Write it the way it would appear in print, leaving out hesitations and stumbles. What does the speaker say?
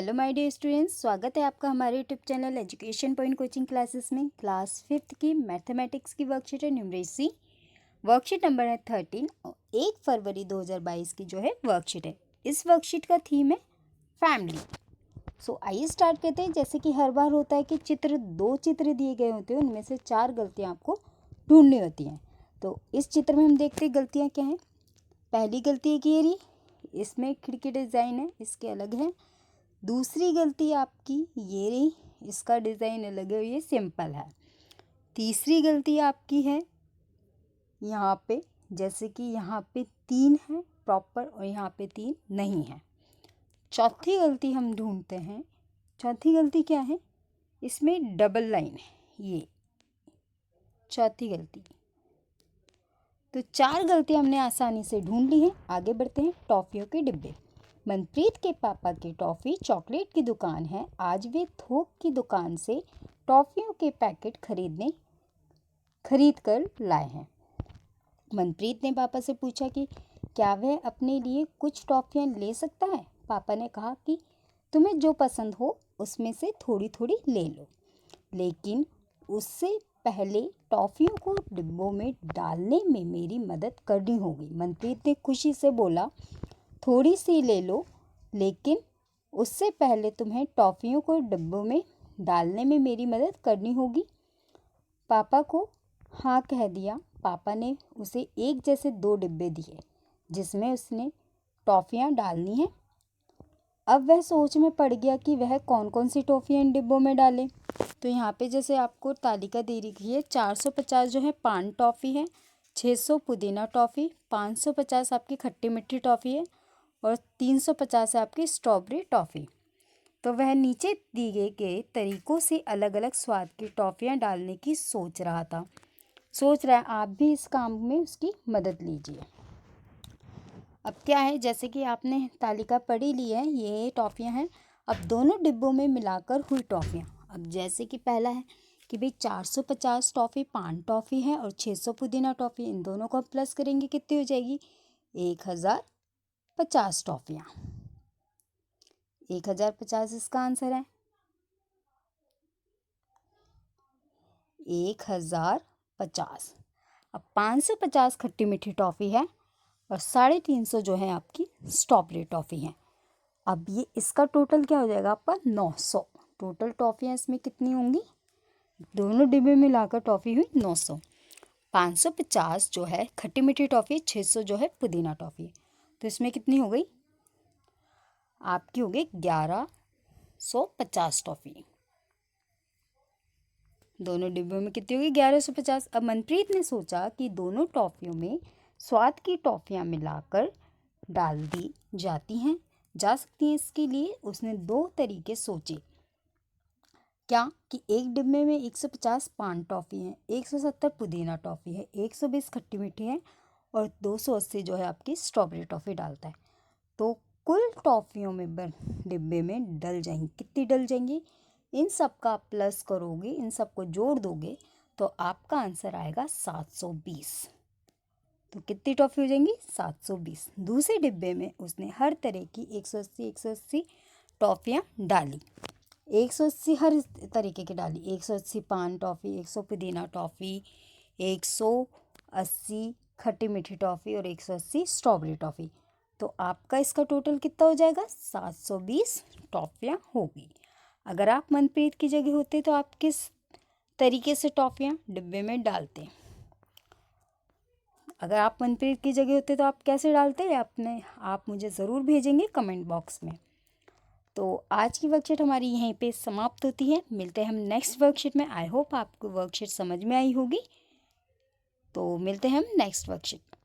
Hello my dear students, स्वागत है आपका हमारे YouTube channel education point coaching classes में। क्लास 5th की मैथमेटिक्स की वर्कशीट है न्यूमरेसी। वर्कशीट नंबर है 13 और 1 फरवरी 2022 की जो है वर्कशीट है। इस वर्कशीट का थीम है फैमिली। सो आइए स्टार्ट करते हैं। जैसे कि हर बार होता है कि दो चित्र दिए गए होते हैं, उनमें से 4 गलतियाँ आपको ढूंढनी होती हैं। तो इस चित्र में हम देखते हैं गलतियाँ क्या हैं। पहली गलती है कि ये रही, इसमें खिड़की डिज़ाइन है, इसके अलग है। दूसरी गलती आपकी ये रही, इसका डिज़ाइन अलग है, ये सिंपल है। तीसरी गलती आपकी है यहाँ पे, जैसे कि यहाँ पे 3 है प्रॉपर और यहाँ पे 3 नहीं है। चौथी गलती हम ढूंढते हैं। चौथी गलती क्या है, इसमें डबल लाइन है, ये चौथी गलती। तो 4 गलतियाँ हमने आसानी से ढूंढ ली हैं। आगे बढ़ते हैं। टॉफ़ियों के डिब्बे। मनप्रीत के पापा की टॉफ़ी चॉकलेट की दुकान है। आज वे थोक की दुकान से टॉफ़ियों के पैकेट खरीद कर लाए हैं। मनप्रीत ने पापा से पूछा कि क्या वह अपने लिए कुछ टॉफ़ियाँ ले सकता है। पापा ने कहा कि तुम्हें जो पसंद हो उसमें से थोड़ी थोड़ी ले लो, लेकिन उससे पहले टॉफ़ियों को डिब्बों में डालने में मेरी मदद करनी होगी। मनप्रीत ने खुशी से बोला, थोड़ी सी ले लो, लेकिन उससे पहले तुम्हें टॉफ़ियों को डिब्बों में डालने में मेरी मदद करनी होगी। पापा को हाँ कह दिया। पापा ने उसे एक जैसे 2 डिब्बे दिए जिसमें उसने टॉफ़ियाँ डालनी हैं। अब वह सोच में पड़ गया कि वह कौन कौन सी टॉफ़ियाँ इन डिब्बों में डाले। तो यहाँ पे जैसे आपको तालिका दे रखी है, 450 जो है पान टॉफ़ी है, 600 पुदीना टॉफ़ी, 550 आपकी खट्टी मीठी टॉफ़ी है और 350 है आपकी स्ट्रॉबेरी टॉफ़ी। तो वह नीचे दिए गए तरीक़ों से अलग अलग स्वाद की टॉफ़ियाँ डालने की सोच रहा है। आप भी इस काम में उसकी मदद लीजिए। अब क्या है, जैसे कि आपने तालिका पढ़ी ली है, ये टॉफ़ियाँ हैं। अब दोनों डिब्बों में मिलाकर हुई टॉफ़ियाँ। अब जैसे कि पहला है कि भाई 450 टॉफ़ी पान टॉफ़ी है और 600 पुदीना टॉफ़ी, इन दोनों को प्लस करेंगे कितनी हो जाएगी, 1050 टॉफ़ियाँ। 1050 इसका आंसर है। 1050। अब 550 खट्टी मीठी टॉफ़ी है और 350 जो है आपकी स्ट्रॉबेरी टॉफ़ी है। अब ये इसका टोटल क्या हो जाएगा आपका 900। टोटल टॉफ़ियाँ इसमें कितनी होंगी, दोनों डिब्बे मिलाकर टॉफ़ी हुई 900। 550 जो है खट्टी मीठी टॉफ़ी, 600 जो है पुदीना टॉफ़ी। तो इसमें कितनी हो गई आपकी, हो गई 1150 टॉफ़ी। दोनों डिब्बों में कितनी होगी, 1150। अब मनप्रीत ने सोचा कि दोनों टॉफ़ियों में स्वाद की टॉफ़ियाँ मिलाकर डाल दी जा सकती हैं। इसके लिए उसने 2 तरीके सोचे। क्या कि एक डिब्बे में 150 पान टॉफ़ी है, 170 पुदीना टॉफ़ी है, 120 खट्टी मीठी है और 280 जो है आपकी स्ट्रॉबेरी टॉफ़ी डालता है। तो कुल टॉफ़ियों में डिब्बे में डल जाएंगी, कितनी डल जाएंगी, इन सब का प्लस करोगे, इन सब को जोड़ दोगे तो आपका आंसर आएगा 720। तो कितनी टॉफ़ी हो जाएंगी, 720। दूसरे डिब्बे में उसने हर तरह की 180 टॉफ़ियाँ डाली, 180 हर तरीके की डाली। 180 पान टॉफ़ी, 100 पुदीना टॉफ़ी, 180 खट्टी मीठी टॉफ़ी और 180 स्ट्रॉबेरी टॉफ़ी। तो आपका इसका टोटल कितना हो जाएगा, 720 टॉफ़ियाँ होगी। अगर आप मनप्रीत की जगह होते तो आप किस तरीके से टॉफ़ियाँ डिब्बे में डालते, अगर आप मनप्रीत की जगह होते तो आप कैसे डालते आप मुझे ज़रूर भेजेंगे कमेंट बॉक्स में। तो आज की वर्कशीट हमारी यहीं पे समाप्त होती है। मिलते हैं हम नेक्स्ट वर्कशीट में। आई होप आपको वर्कशीट समझ में आई होगी। तो मिलते हैं हम नेक्स्ट वर्कशीट।